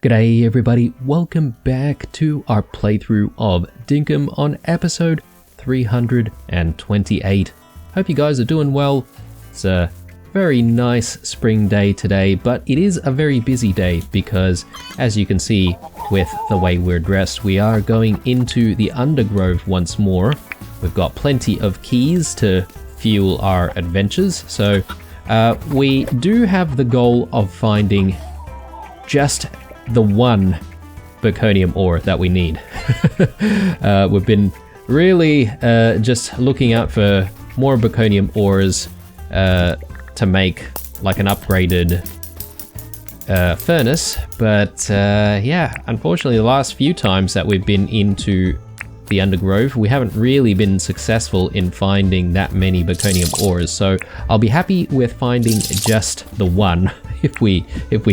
G'day everybody, welcome back to our playthrough of Dinkum on episode 328. Hope you guys are doing well. It's a very nice spring day today, but it is a very busy day because, as you can see with the way we're dressed, we are going into the undergrowth once more. We've got plenty of keys to fuel our adventures, so we do have the goal of finding just the one Berkonium ore that we need. We've been really just looking out for more Berkonium ores to make like an upgraded furnace, but yeah, unfortunately the last few times that we've been into the undergrowth, we haven't really been successful in finding that many Berkonium ores, so I'll be happy with finding just the one if we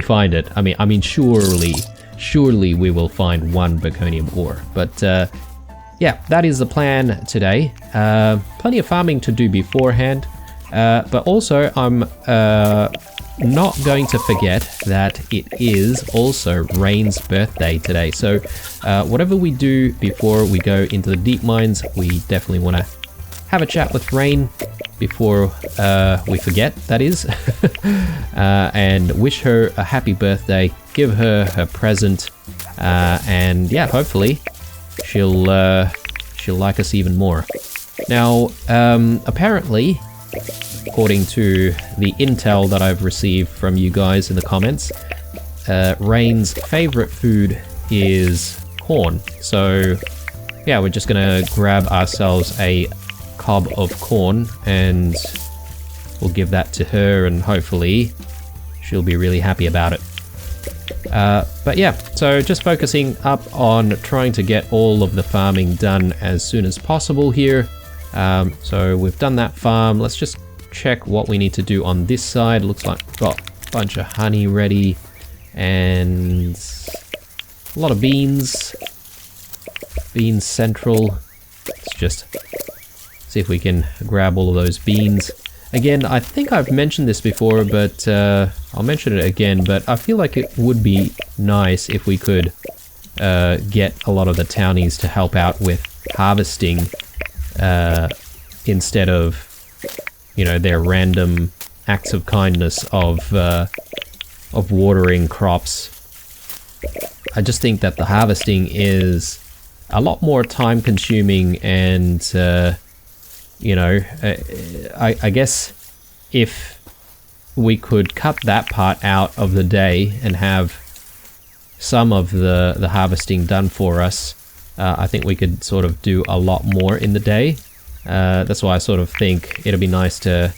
find it. I mean surely we will find one Berkonium ore, but yeah, that is the plan today. Plenty of farming to do beforehand, but also I'm not going to forget that it is also Rain's birthday today. So whatever we do before we go into the deep mines, we definitely want to have a chat with Rain before we forget, that is, and wish her a happy birthday, give her her present, and yeah, hopefully she'll like us even more. Now, apparently, according to the intel that I've received from you guys in the comments, Rain's favorite food is corn. So yeah, we're just gonna grab ourselves a cob of corn and we'll give that to her, and hopefully she'll be really happy about it. But yeah, so just focusing up on trying to get all of the farming done as soon as possible here. So we've done that farm. Let's just check what we need to do on this side. Looks like we've got a bunch of honey ready and a lot of beans. Beans central. Let's just see if we can grab all of those beans. Again, I think I've mentioned this before, but I'll mention it again, but I feel like it would be nice if we could get a lot of the townies to help out with harvesting instead of, you know, their random acts of kindness of watering crops. I just think that the harvesting is a lot more time consuming, and you know, I guess if we could cut that part out of the day and have some of the harvesting done for us, I think we could sort of do a lot more in the day. That's why I sort of think it'd be nice to,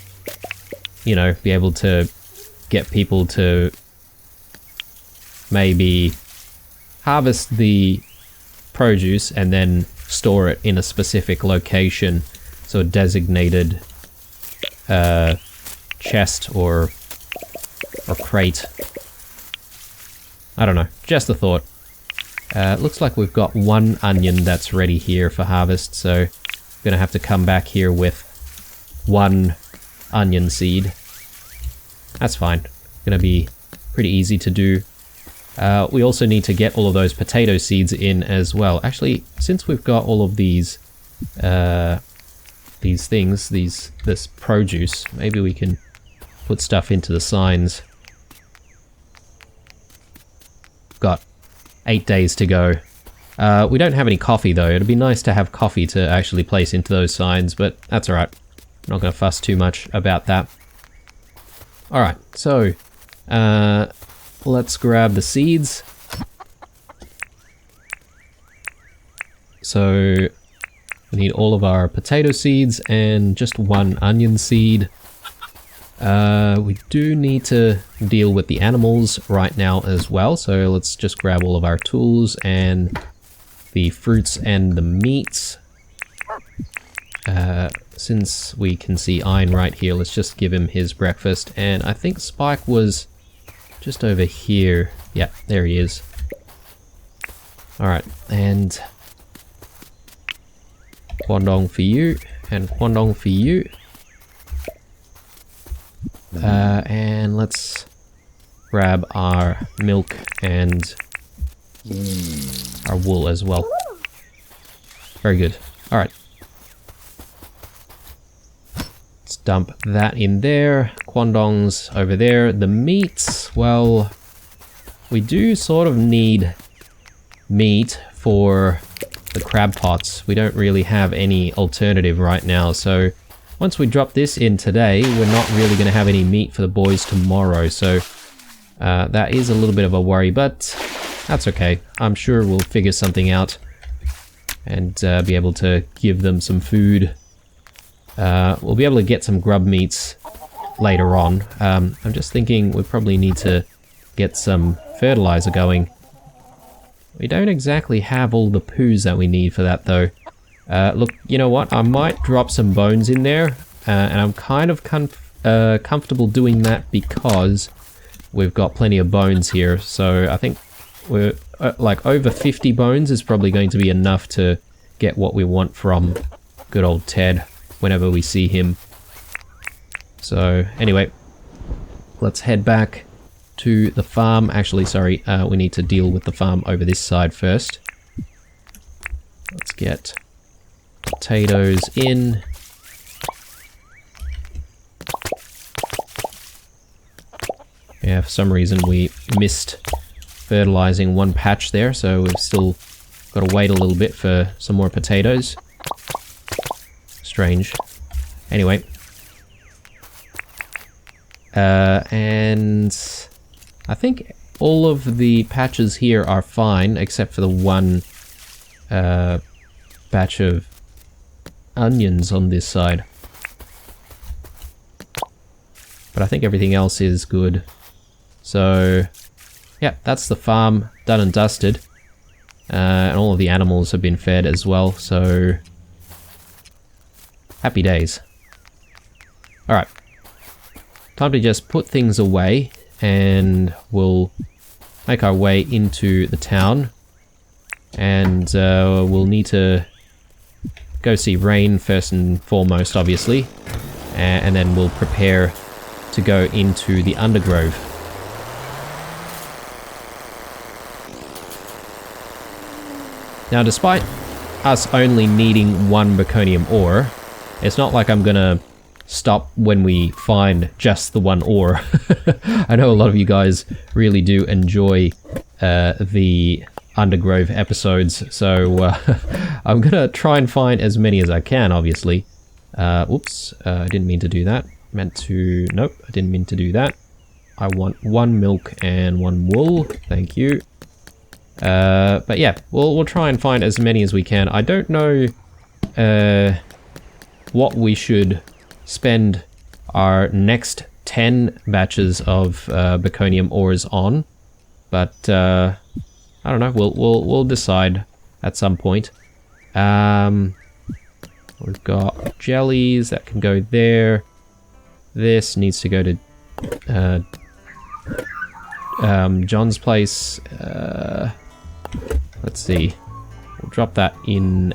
you know, be able to get people to maybe harvest the produce and then store it in a specific location, so a designated chest or crate. I don't know, just a thought. Looks like we've got one onion that's ready here for harvest, so gonna have to come back here with one onion seed. That's fine. Gonna be pretty easy to do. We also need to get all of those potato seeds in as well. Actually, since we've got all of these things, this produce, maybe we can put stuff into the signs. Got 8 days to go. We don't have any coffee though. It'd be nice to have coffee to actually place into those signs, but that's alright. Not gonna fuss too much about that. Alright, so let's grab the seeds. So we need all of our potato seeds and just one onion seed. We do need to deal with the animals right now as well, so let's just grab all of our tools and the fruits and the meats. Since we can see Iron right here, let's just give him his breakfast. And I think Spike was just over here. Yeah, there he is. Alright, and Kwandong for you, and Kwandong for you. And let's grab our milk and our wool as well. Very good. Alright. Let's dump that in there. Kwandong's over there. The meats, well, we do sort of need meat for the crab pots. We don't really have any alternative right now, so once we drop this in today, we're not really going to have any meat for the boys tomorrow, so that is a little bit of a worry, but that's okay. I'm sure we'll figure something out and be able to give them some food. We'll be able to get some grub meats later on. I'm just thinking we probably need to get some fertilizer going. We don't exactly have all the poos that we need for that though. Look, you know what? I might drop some bones in there, and I'm kind of comfortable doing that because we've got plenty of bones here. So I think we're like over 50 bones is probably going to be enough to get what we want from good old Ted whenever we see him. So anyway, let's head back to the farm. Actually, sorry, we need to deal with the farm over this side first. Let's get potatoes in. Yeah, for some reason we missed fertilizing one patch there, so we've still got to wait a little bit for some more potatoes. Strange. Anyway. And I think all of the patches here are fine, except for the one batch of onions on this side. But I think everything else is good. So, yeah, that's the farm done and dusted. And all of the animals have been fed as well, so happy days. Alright. Time to just put things away, and we'll make our way into the town. And we'll need to go see Rain first and foremost, obviously. And then we'll prepare to go into the Undergrove. Now, despite us only needing one Baconium ore, it's not like I'm gonna stop when we find just the one ore. I know a lot of you guys really do enjoy the Undergrove episodes, so I'm gonna try and find as many as I can, obviously. Oops, I didn't mean to do that. Meant to... Nope, I didn't mean to do that. I want one milk and one wool. Thank you. But yeah, we'll try and find as many as we can. I don't know what we should spend our next 10 batches of Baconium ores on, but I don't know. We'll decide at some point. We've got jellies that can go there. This needs to go to John's place. Let's see. We'll drop that in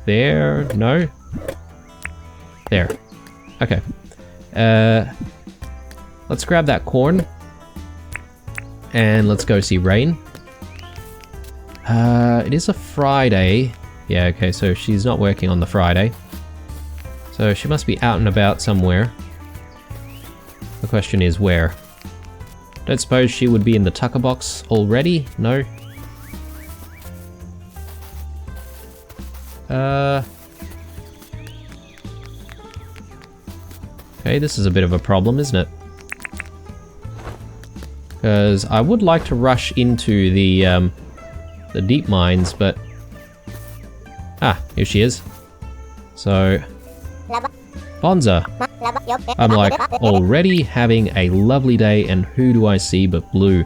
there. No? There. Okay. Let's grab that corn. And let's go see Rain. It is a Friday. Yeah, okay, so she's not working on the Friday. So she must be out and about somewhere. The question is where? Don't suppose she would be in the tucker box already? No? Okay, this is a bit of a problem, isn't it? Because I would like to rush into the deep mines, but... Ah, here she is. So... Bonza! I'm like, already having a lovely day, and who do I see but Blue?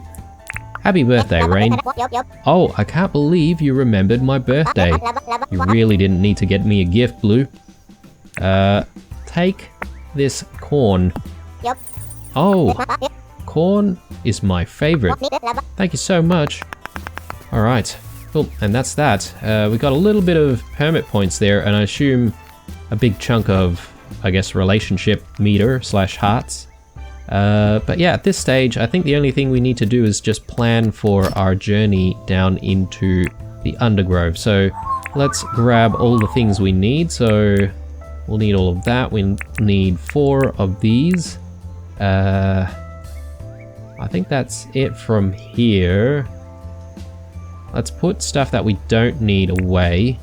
Happy birthday, Rain. Oh, I can't believe you remembered my birthday. You really didn't need to get me a gift, Blue. Take this corn. Oh, corn is my favorite. Thank you so much. Alright, cool, and that's that. We got a little bit of permit points there, and I assume a big chunk of, I guess, relationship meter / hearts. But yeah, at this stage, I think the only thing we need to do is just plan for our journey down into the undergrove. So let's grab all the things we need. So we'll need all of that. We need 4 of these. I think that's it from here. Let's put stuff that we don't need away.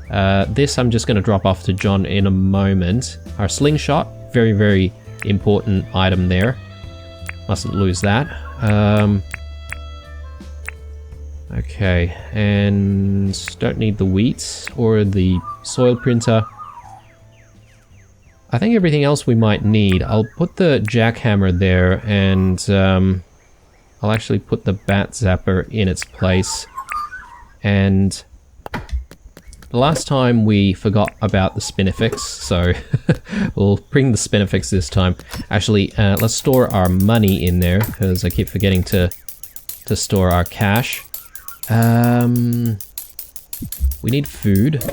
This I'm just going to drop off to John in a moment. Our slingshot, very, very important item there. Mustn't lose that. Okay, and don't need the wheat or the soil printer. I think everything else we might need. I'll put the jackhammer there, and I'll actually put the bat zapper in its place. And the last time we forgot about the spinifex, so we'll bring the spinifex this time. Actually, let's store our money in there, because I keep forgetting to store our cash. We need food.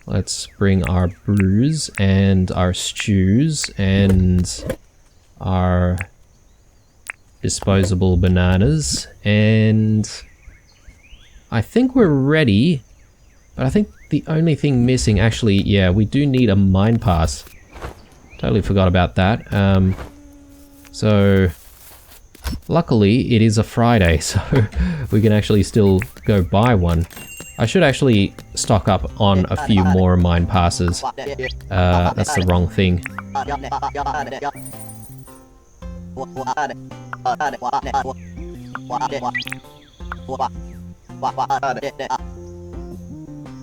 Let's bring our brews and our stews and our disposable bananas, and I think we're ready. But I think the only thing missing, actually, yeah, we do need a mine pass. Totally forgot about that. So luckily it is a Friday, so we can actually still go buy one. I should actually stock up on a few more mine passes. That's the wrong thing.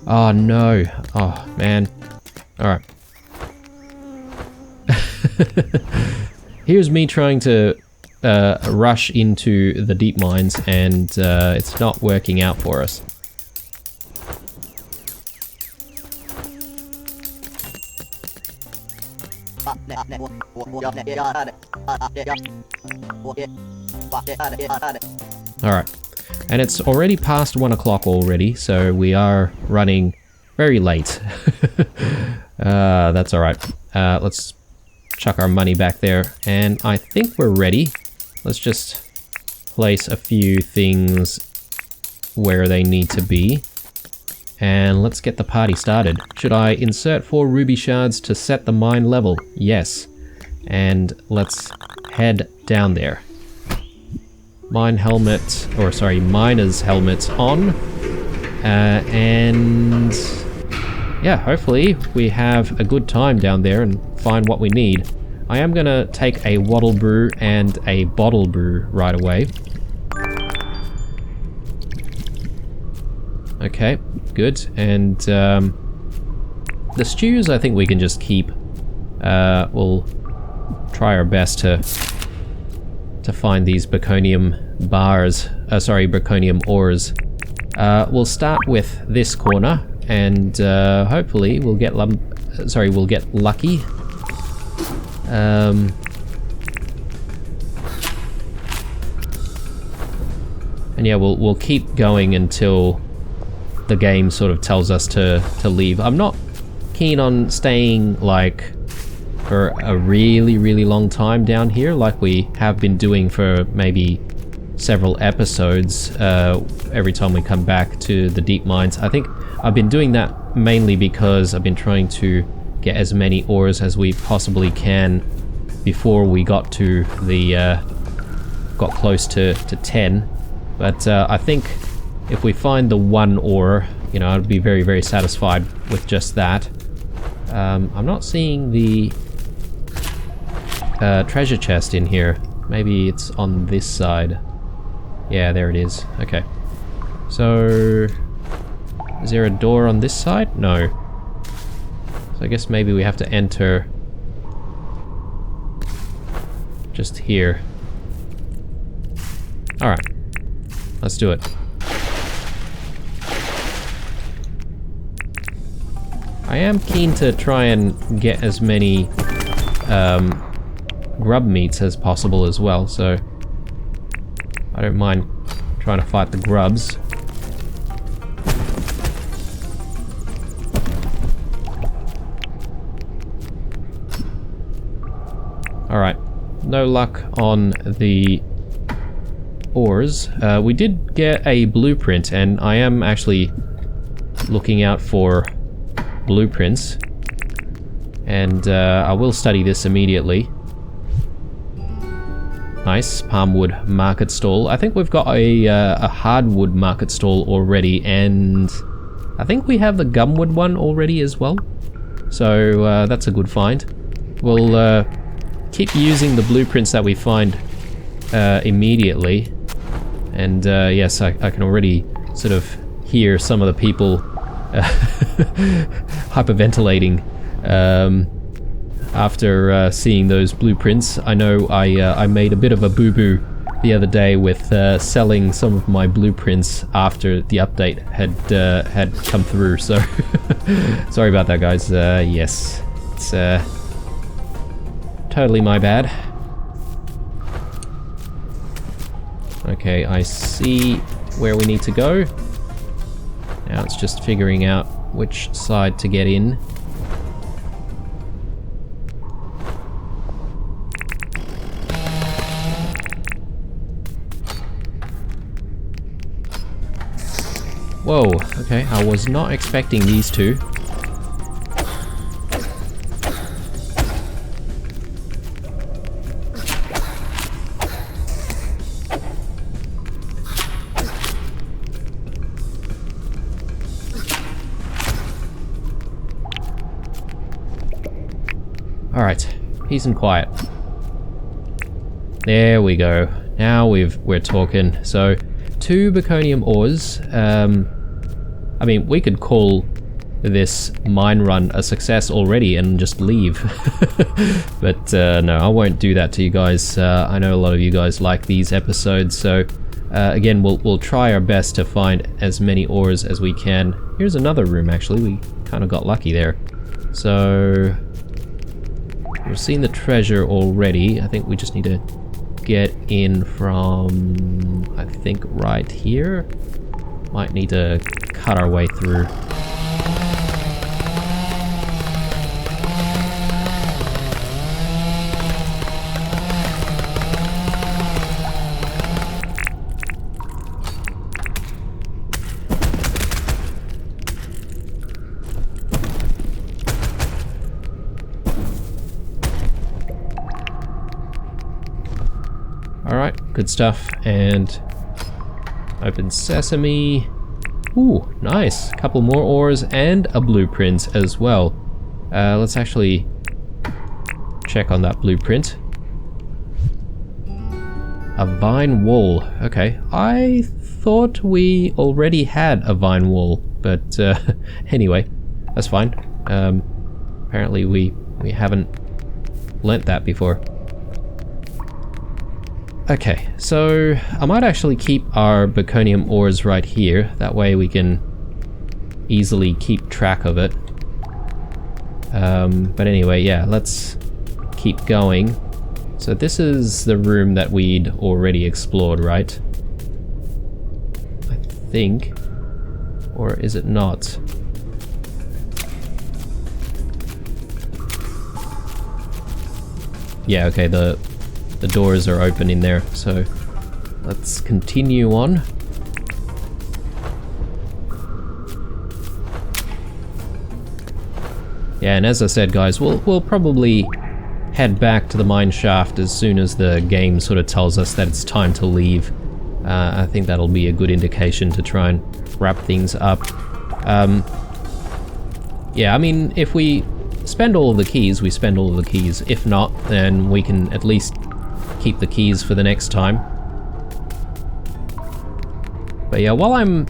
Oh no. Oh man. Alright. Here's me trying to rush into the deep mines, and it's not working out for us. Alright. And it's already past 1 o'clock already, so we are running very late. That's alright. Let's chuck our money back there, and I think we're ready. Let's just place a few things where they need to be. And let's get the party started. Should I insert 4 ruby shards to set the mine level? Yes. And let's head down there. Miner's helmet on. And yeah, hopefully we have a good time down there and find what we need. I am gonna take a wattle brew and a bottle brew right away. Okay, good. And the stews I think we can just keep. We'll try our best to find these Braconium bars, Braconium ores. We'll start with this corner, and hopefully we'll get lucky. And yeah, we'll keep going until the game sort of tells us to leave. I'm not keen on staying like for a really, really long time down here, like we have been doing for maybe several episodes every time we come back to the deep mines. I think I've been doing that mainly because I've been trying to get as many ores as we possibly can before we got to the got close to 10. But I think if we find the 1 ore, you know, I'd be very, very satisfied with just that. I'm not seeing the treasure chest in here. Maybe it's on this side. Yeah, there it is. Okay. So, is there a door on this side? No. So I guess maybe we have to enter just here. Alright. Let's do it. I am keen to try and get as many grub meats as possible as well, so I don't mind trying to fight the grubs. Alright, no luck on the ores. We did get a blueprint, and I am actually looking out for blueprints. And I will study this immediately. Nice, palmwood market stall. I think we've got a hardwood market stall already, and I think we have the gumwood one already as well. So that's a good find. We'll keep using the blueprints that we find immediately. And yes, I can already sort of hear some of the people hyperventilating after seeing those blueprints. I know I made a bit of a boo-boo the other day with selling some of my blueprints after the update had come through, so sorry about that, guys. Yes, it's totally my bad. Okay, I see where we need to go. Now it's just figuring out which side to get in. Whoa, okay, I was not expecting these two. Alright, peace and quiet. There we go. Now we're talking. So, 2 Baconium ores. I mean, we could call this mine run a success already and just leave. But no, I won't do that to you guys. I know a lot of you guys like these episodes, so again, we'll try our best to find as many ores as we can. Here's another room, actually. We kind of got lucky there. So, we've seen the treasure already. I think we just need to get in from, I think, right here. Might need to cut our way through. Alright, good stuff. And open sesame. Ooh, nice. A couple more ores and a blueprint as well. Let's actually check on that blueprint. A vine wall. Okay, I thought we already had a vine wall, but anyway, that's fine. Apparently we haven't learnt that before. Okay, so I might actually keep our Baconium ores right here. That way we can easily keep track of it. But anyway, yeah, let's keep going. So this is the room that we'd already explored, right? I think. Or is it not? Yeah, okay, the doors are open in there, so let's continue on. Yeah, and as I said, guys, we'll probably head back to the mine shaft as soon as the game sort of tells us that it's time to leave. I think that'll be a good indication to try and wrap things up. Yeah, I mean, if we spend all of the keys, we spend all of the keys. If not, then we can at least keep the keys for the next time. But yeah, while I'm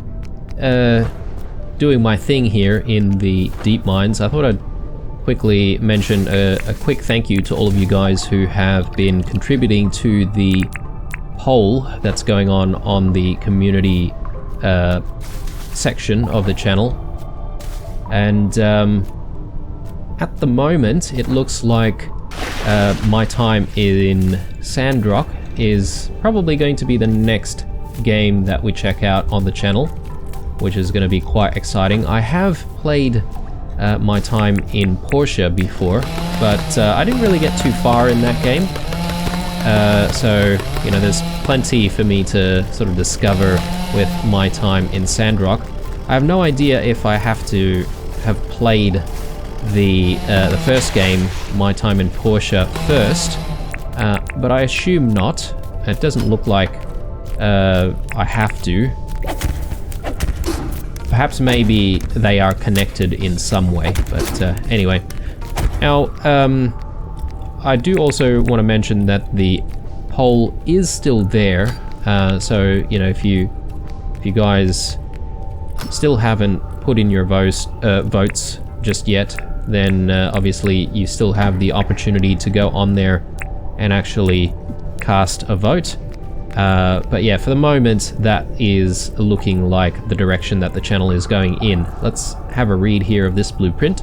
doing my thing here in the deep mines, I thought I'd quickly mention a quick thank you to all of you guys who have been contributing to the poll that's going on the community section of the channel. And at the moment, it looks like my time in Sandrock is probably going to be the next game that we check out on the channel, which is going to be quite exciting. I have played my time in Portia before, but I didn't really get too far in that game. So, you know, there's plenty for me to sort of discover with my time in Sandrock. I have no idea if I have to have played the first game, My Time in Portia, first, but I assume not. It doesn't look like I have to. Perhaps maybe they are connected in some way, but anyway. Now, I do also want to mention that the poll is still there, so, you know, if you guys still haven't put in your votes just yet, then obviously you still have the opportunity to go on there and actually cast a vote. But yeah, for the moment, that is looking like the direction that the channel is going in. Let's have a read here of this blueprint.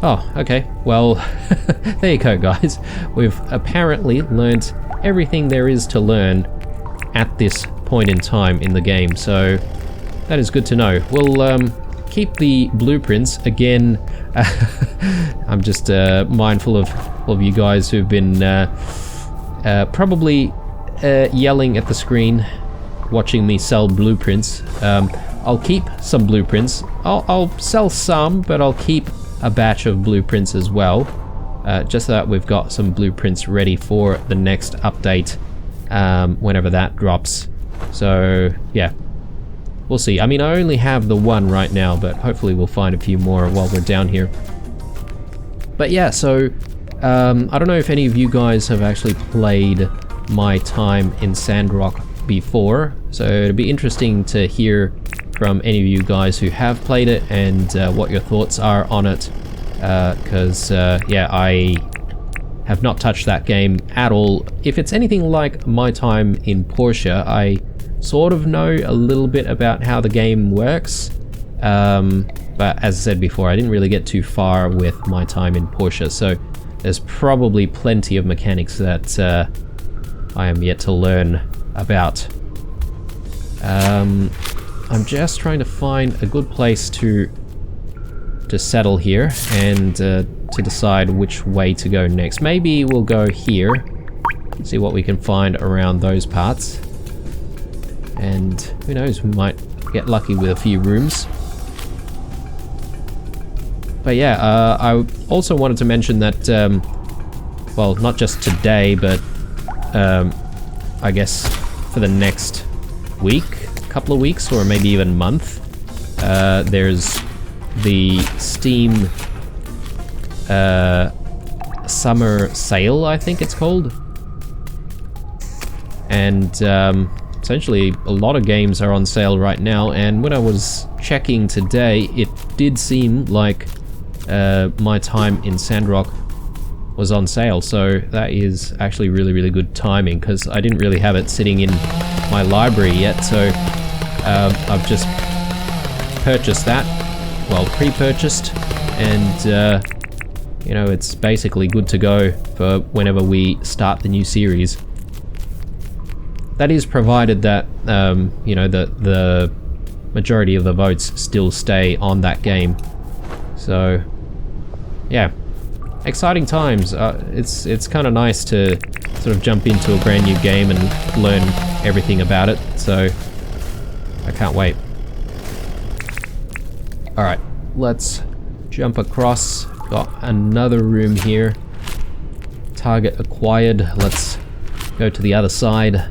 Oh, okay. Well, there you go, guys. We've apparently learnt everything there is to learn at this point in time in the game, so that is good to know. We'll keep the blueprints. Again, I'm just mindful of you guys who've been probably yelling at the screen, watching me sell blueprints. I'll keep some blueprints. I'll sell some, but I'll keep a batch of blueprints as well, just so that we've got some blueprints ready for the next update, whenever that drops. So yeah, we'll see. I mean, I only have the one right now, but hopefully we'll find a few more while we're down here. But yeah, so I don't know if any of you guys have actually played My Time in Sandrock before, so it'd be interesting to hear from any of you guys who have played it and what your thoughts are on it, because yeah, I have not touched that game at all. If it's anything like My Time in Portia, I sort of know a little bit about how the game works, but as I said before, I didn't really get too far with My Time in Portia, so there's probably plenty of mechanics that I am yet to learn about. I'm just trying to find a good place to settle here and to decide which way to go next. Maybe we'll go here, see what we can find around those parts, and who knows, we might get lucky with a few rooms. But yeah, I also wanted to mention that, well, not just today, but I guess for the next week, couple of weeks, or maybe even month, there's the Steam summer sale, I think it's called, and essentially a lot of games are on sale right now, and when I was checking today, it did seem like My Time in Sandrock was on sale, so that is actually really good timing, because I didn't really have it sitting in my library yet, so I've just purchased that, well, pre-purchased, and you know, it's basically good to go for whenever we start the new series. That is provided that you know, the majority of the votes still stay on that game. So yeah, exciting times. It's kind of nice to sort of jump into a brand new game and learn everything about it, so I can't wait. Alright, let's jump across. Got another room here. Target acquired. Let's go to the other side.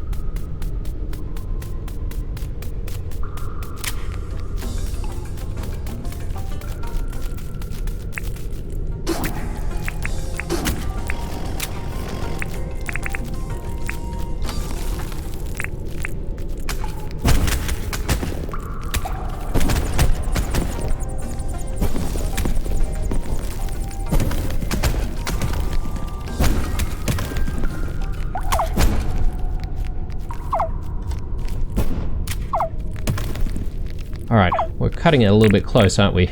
Alright, we're cutting it a little bit close, aren't we?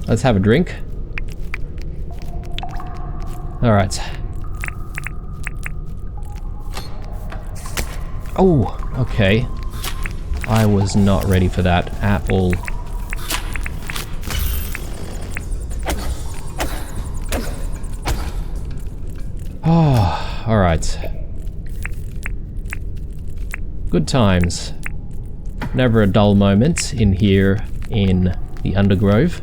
Let's have a drink. Alright. Oh, okay. I was not ready for that at all. Oh, Good times. Never a dull moment in here in the Undergrove.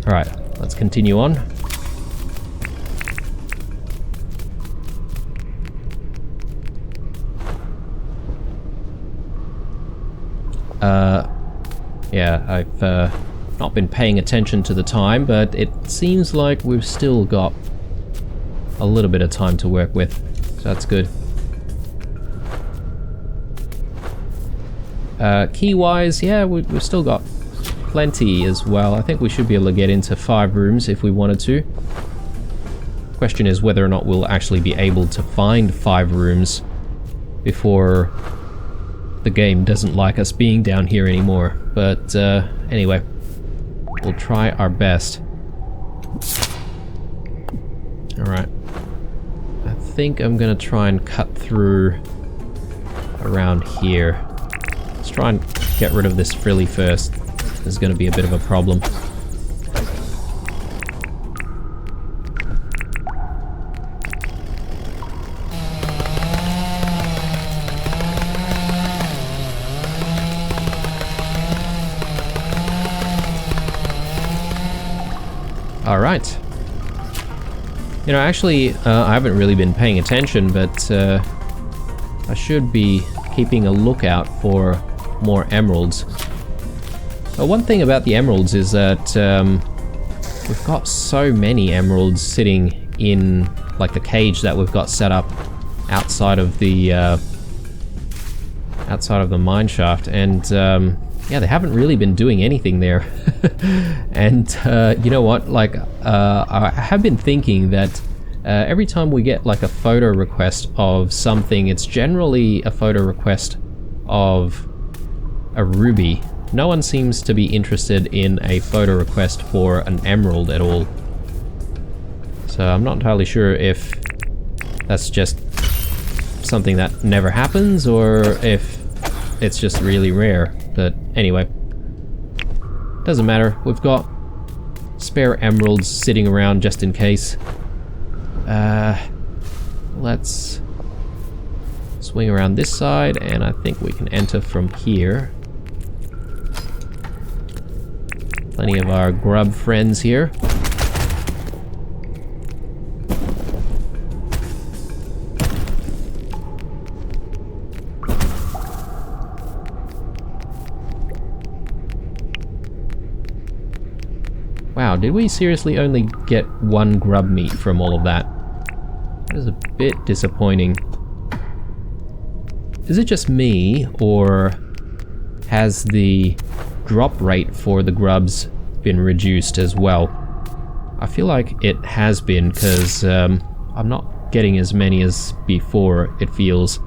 Alright, let's continue on. Yeah, I've not been paying attention to the time, but it seems like we've still got a little bit of time to work with, so that's good. Key-wise, yeah, we've still got plenty as well. I think we should be able to get into 5 rooms if we wanted to. Question is whether or not we'll actually be able to find 5 rooms before the game doesn't like us being down here anymore. But anyway, we'll try our best. Alright. I think I'm gonna try and cut through around here. Let's try and get rid of this frilly first. This is gonna be a bit of a problem. Alright. You know, actually, I haven't really been paying attention, but I should be keeping a lookout for more emeralds. One thing about the emeralds is that we've got so many emeralds sitting in, like, the cage that we've got set up outside of the mine shaft, and yeah, they haven't really been doing anything there. And you know what, like, I have been thinking that every time we get like a photo request of something, it's generally a photo request of a ruby. No one seems to be interested in a photo request for an emerald at all. So I'm not entirely sure if that's just something that never happens or if it's just really rare. But anyway, doesn't matter. We've got spare emeralds sitting around just in case. Let's swing around this side, and I think we can enter from here. Plenty of our grub friends here. Wow, did we seriously only get 1 grub meat from all of that? That is a bit disappointing. Is it just me, or has the drop rate for the grubs been reduced as well? I feel like it has been, because I'm not getting as many as before, it feels.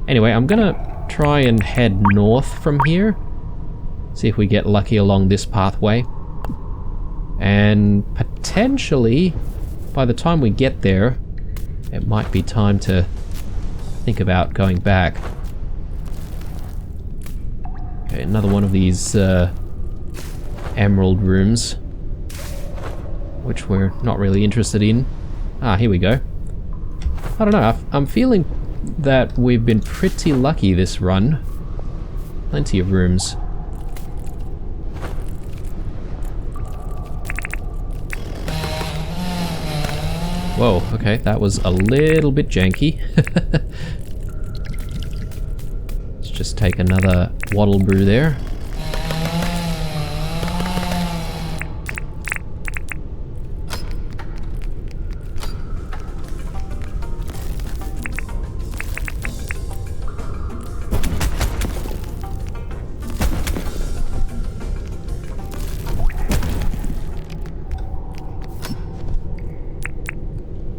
Anyway, I'm gonna try and head north from here. See if we get lucky along this pathway. And potentially, by the time we get there, it might be time to think about going back. Okay, another one of these emerald rooms, which we're not really interested in. Ah, here we go. I don't know, I'm feeling that we've been pretty lucky this run. Plenty of rooms. Whoa, okay, that was a little bit janky. Let's just take another wattle brew there.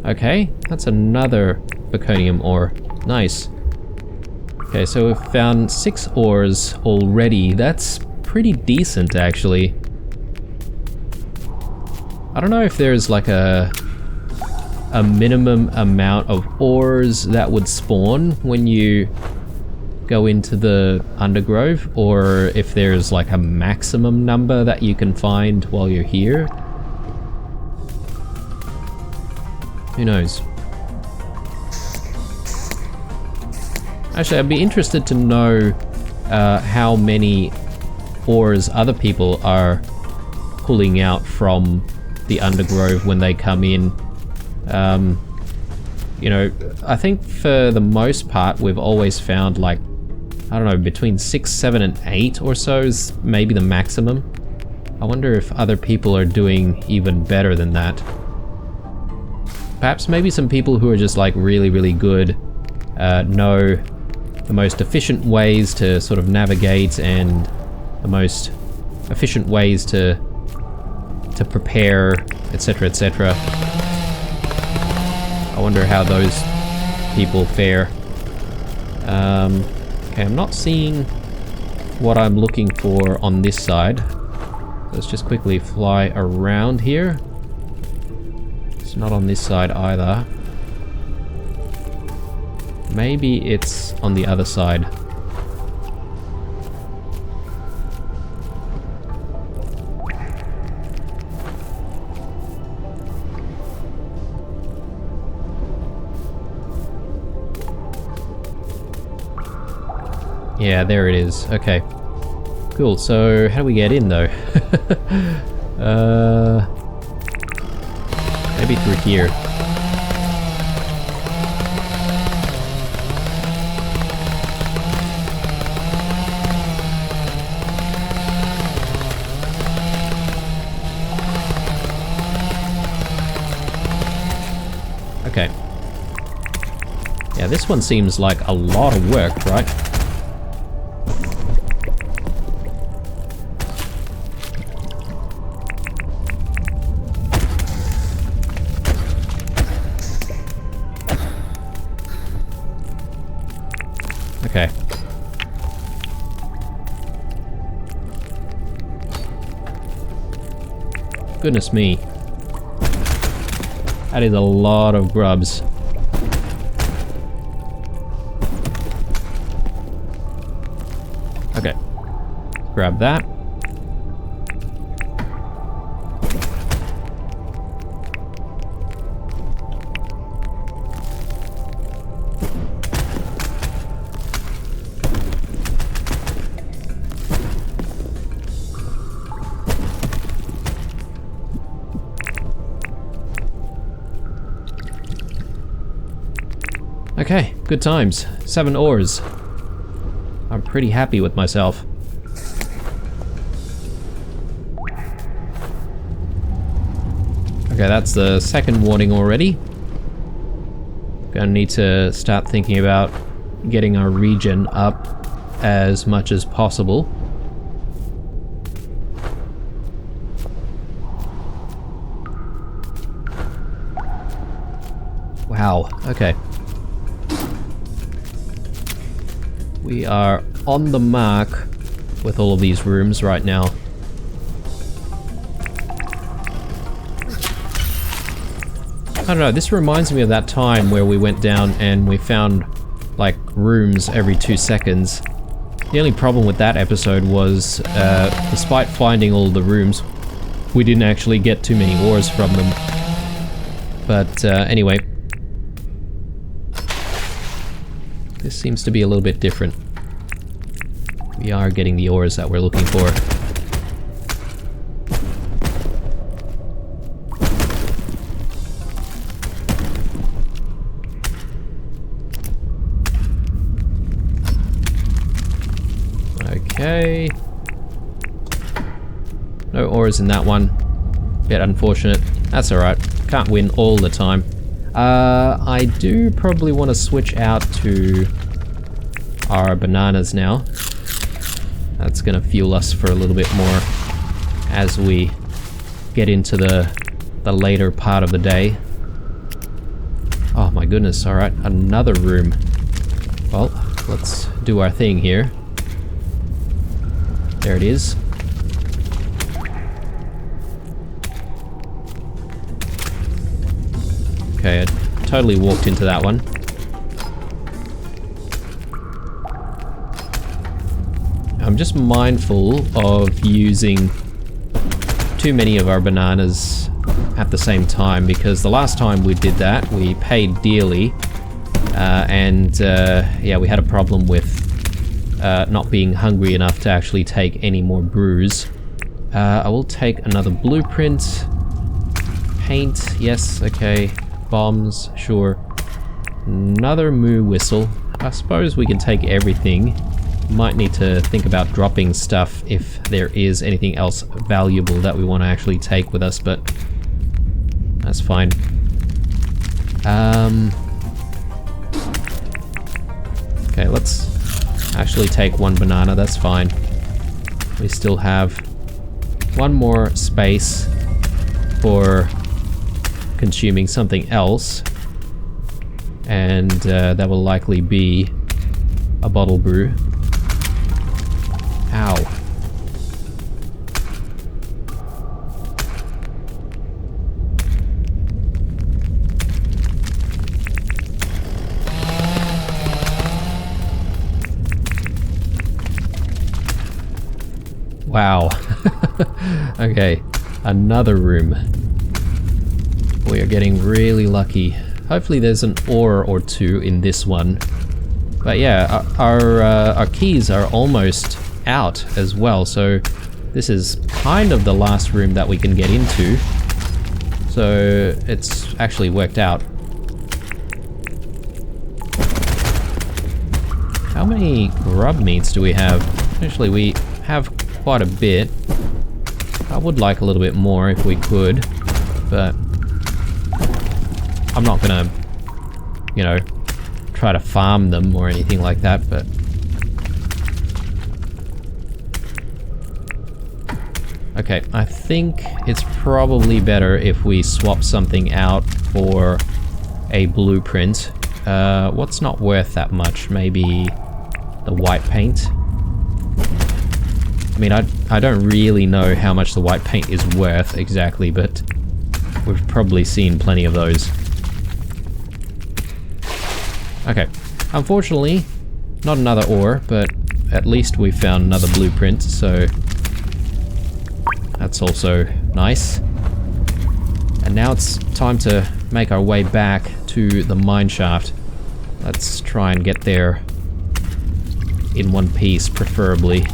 Okay, that's another zirconium ore. Nice. Okay, so we've found 6 ores already. That's pretty decent, actually. I don't know if there's like a minimum amount of ores that would spawn when you go into the Undergrove, or if there's like a maximum number that you can find while you're here. Who knows? Actually, I'd be interested to know how many ores other people are pulling out from the undergrove when they come in. You know, I think for the most part we've always found, like, I don't know, between 6, 7 and 8 or so is maybe the maximum. I wonder if other people are doing even better than that. Perhaps maybe some people who are just like really good know the most efficient ways to sort of navigate and the most efficient ways to prepare, etc, etc. I wonder how those people fare. Okay, I'm not seeing what I'm looking for on this side. Let's just quickly fly around here. It's not on this side either. Maybe it's on the other side. Yeah, there it is. Okay. Cool, so how do we get in though? Maybe through here. Okay. Yeah, this one seems like a lot of work, right? Okay. Goodness me. That is a lot of grubs. Okay. Grab that. Okay, good times. 7 ores. I'm pretty happy with myself. Okay, that's the second warning already. Gonna need to start thinking about getting our regen up as much as possible. Wow, okay. We are on the mark with all of these rooms right now. I don't know, this reminds me of that time where we went down and we found, like, rooms every 2 seconds. The only problem with that episode was, despite finding all the rooms, we didn't actually get too many ores from them. But, anyway. This seems to be a little bit different. We are getting the ores that we're looking for. Okay. No ores in that one. Bit unfortunate. That's alright. Can't win all the time. I do probably want to switch out to our bananas now. That's gonna fuel us for a little bit more as we get into the later part of the day. Oh my goodness, alright, another room. Well, let's do our thing here. There it is. Okay, I totally walked into that one. I'm just mindful of using too many of our bananas at the same time, because the last time we did that, we paid dearly Yeah, we had a problem with not being hungry enough to actually take any more brews. I will take another blueprint. Paint, yes, okay. Bombs, sure. Another moo whistle. I suppose we can take everything. Might need to think about dropping stuff if there is anything else valuable that we want to actually take with us, but that's fine. Okay, let's actually take one banana, that's fine. We still have one more space for consuming something else, and that will likely be a bottle brew. Ow. Wow. Okay, another room. We are getting really lucky. Hopefully there's an ore or two in this one. But yeah, our keys are almost out as well, so this is kind of the last room that we can get into. So it's actually worked out. How many grub meats do we have? Actually, we have quite a bit. I would like a little bit more if we could, but I'm not gonna, you know, try to farm them or anything like that, but okay, I think it's probably better if we swap something out for a blueprint. What's not worth that much? Maybe the white paint? I mean, I don't really know how much the white paint is worth exactly, but we've probably seen plenty of those. Okay, unfortunately, not another ore, but at least we found another blueprint, so that's also nice. And now it's time to make our way back to the mine shaft. Let's try and get there in one piece, preferably.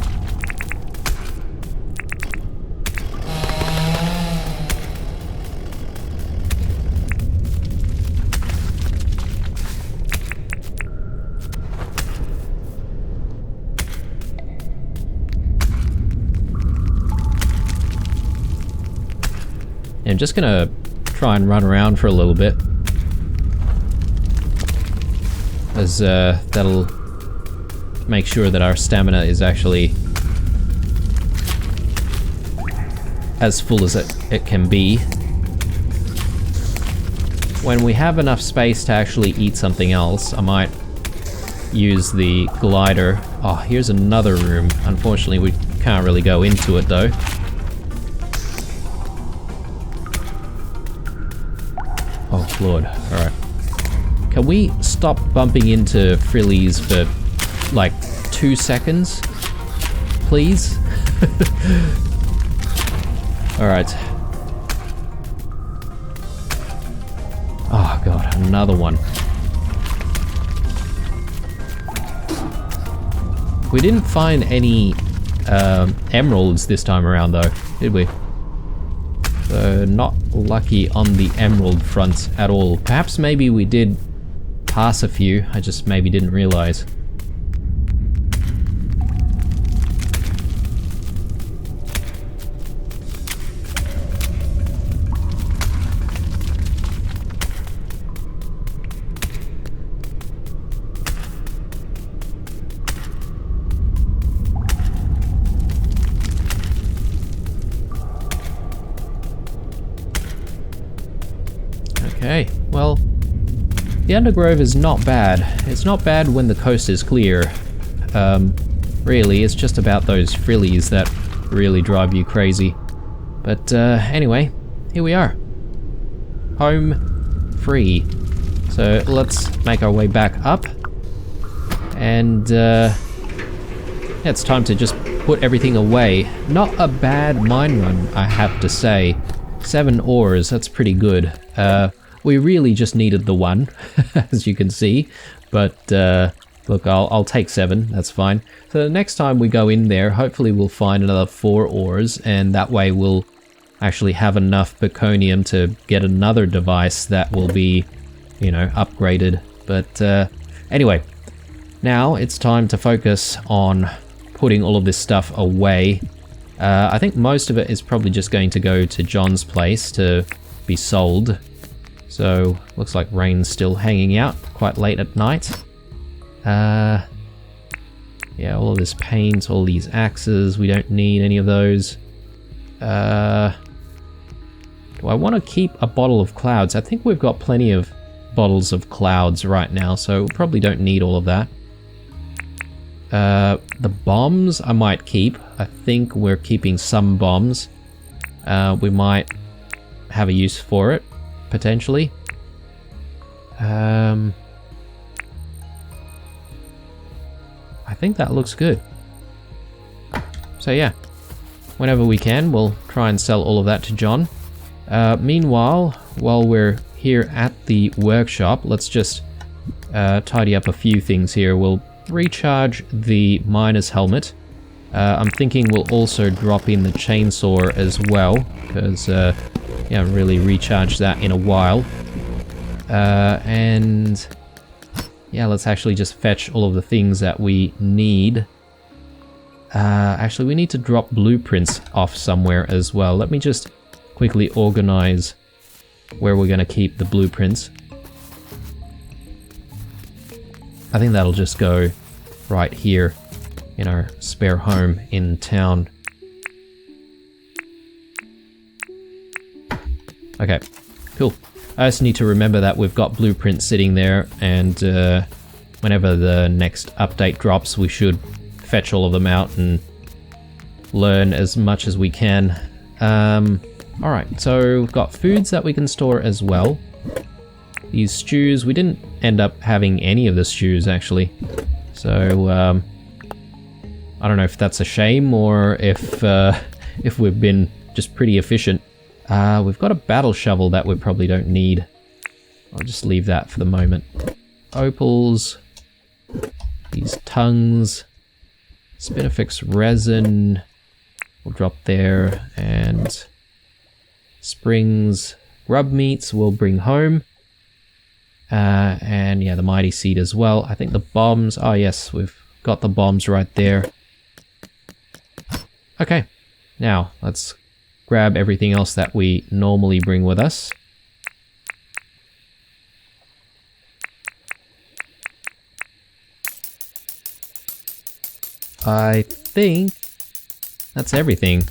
I'm just gonna try and run around for a little bit, as that'll make sure that our stamina is actually as full as it can be. When we have enough space to actually eat something else, I might use the glider. Oh, here's another room. Unfortunately, we can't really go into it though. Oh lord, alright. Can we stop bumping into frillies for like 2 seconds? Please? Alright. Oh god, another one. We didn't find any emeralds this time around though, did we? So not lucky on the emerald front at all. Perhaps maybe we did pass a few, I just maybe didn't realize. Okay, well, the Undergrove is not bad. It's not bad when the coast is clear. Really, it's just about those frillies that really drive you crazy. But anyway, here we are. Home free. So let's make our way back up. And yeah, it's time to just put everything away. Not a bad mine run, I have to say. 7 ores, that's pretty good. We really just needed the 1, as you can see. But look, I'll take 7, that's fine. So the next time we go in there, hopefully we'll find another 4 ores, and that way we'll actually have enough Baconium to get another device that will be, you know, upgraded. But anyway, now it's time to focus on putting all of this stuff away. I think most of it is probably just going to go to John's place to be sold. So, looks like rain's still hanging out quite late at night. Yeah, all of this paint, all these axes, we don't need any of those. Do I want to keep a bottle of clouds? I think we've got plenty of bottles of clouds right now, so we probably don't need all of that. The bombs I might keep. I think we're keeping some bombs. We might have a use for it, potentially. I think that looks good. So yeah, whenever we can, we'll try and sell all of that to John. Meanwhile, while we're here at the workshop, let's just tidy up a few things here. We'll recharge the miner's helmet. I'm thinking we'll also drop in the chainsaw as well, because yeah, I haven't really recharged that in a while. And yeah, let's actually just fetch all of the things that we need. Actually, we need to drop blueprints off somewhere as well. Let me just quickly organize where we're going to keep the blueprints. I think that'll just go right here in our spare home in town. Okay, cool. I just need to remember that we've got blueprints sitting there, and whenever the next update drops, we should fetch all of them out and learn as much as we can. Alright, so we've got foods that we can store as well. These stews, we didn't end up having any of the stews actually. So, I don't know if that's a shame or if we've been just pretty efficient. We've got a battle shovel that we probably don't need. I'll just leave that for the moment. Opals, these tongues, spinifex resin, we'll drop there, and springs, grub meats we'll bring home. And yeah, the mighty seed as well. I think the bombs, oh yes, we've got the bombs right there. Okay, now let's grab everything else that we normally bring with us. I think that's everything.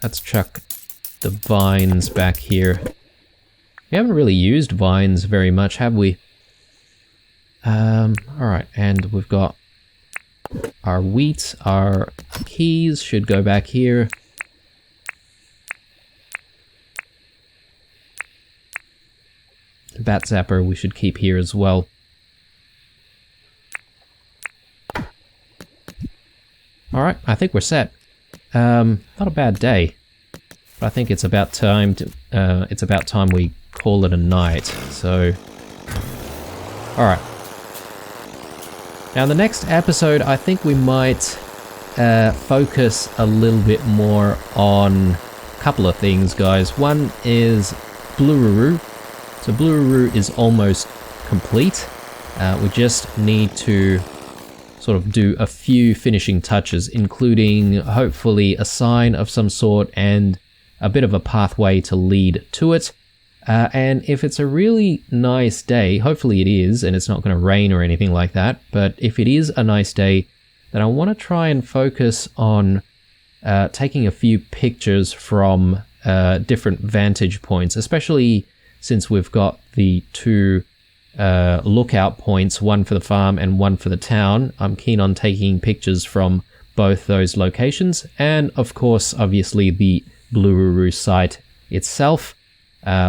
Let's chuck the vines back here. We haven't really used vines very much, have we? Alright, and we've got our wheat, our keys should go back here. Bat zapper we should keep here as well. Alright, I think we're set. Not a bad day. But I think it's about time we call it a night, so... Alright. Now the next episode, I think we might focus a little bit more on a couple of things, guys. One is Blururu. So Blururu is almost complete. We just need to sort of do a few finishing touches, including hopefully a sign of some sort and a bit of a pathway to lead to it. And if it's a really nice day, hopefully it is, and it's not going to rain or anything like that, but if it is a nice day, then I want to try and focus on taking a few pictures from different vantage points, especially since we've got the two lookout points, one for the farm and one for the town. I'm keen on taking pictures from both those locations, and of course, obviously, the Blururu site itself.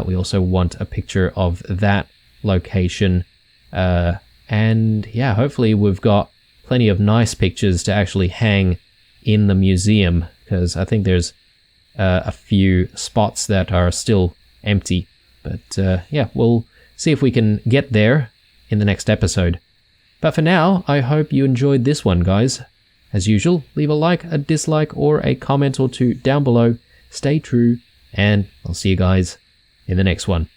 We also want a picture of that location, and yeah, hopefully we've got plenty of nice pictures to actually hang in the museum, because I think there's a few spots that are still empty. But yeah, we'll see if we can get there in the next episode. But for now, I hope you enjoyed this one, guys. As usual, leave a like, a dislike, or a comment or two down below. Stay true, and I'll see you guys in the next one.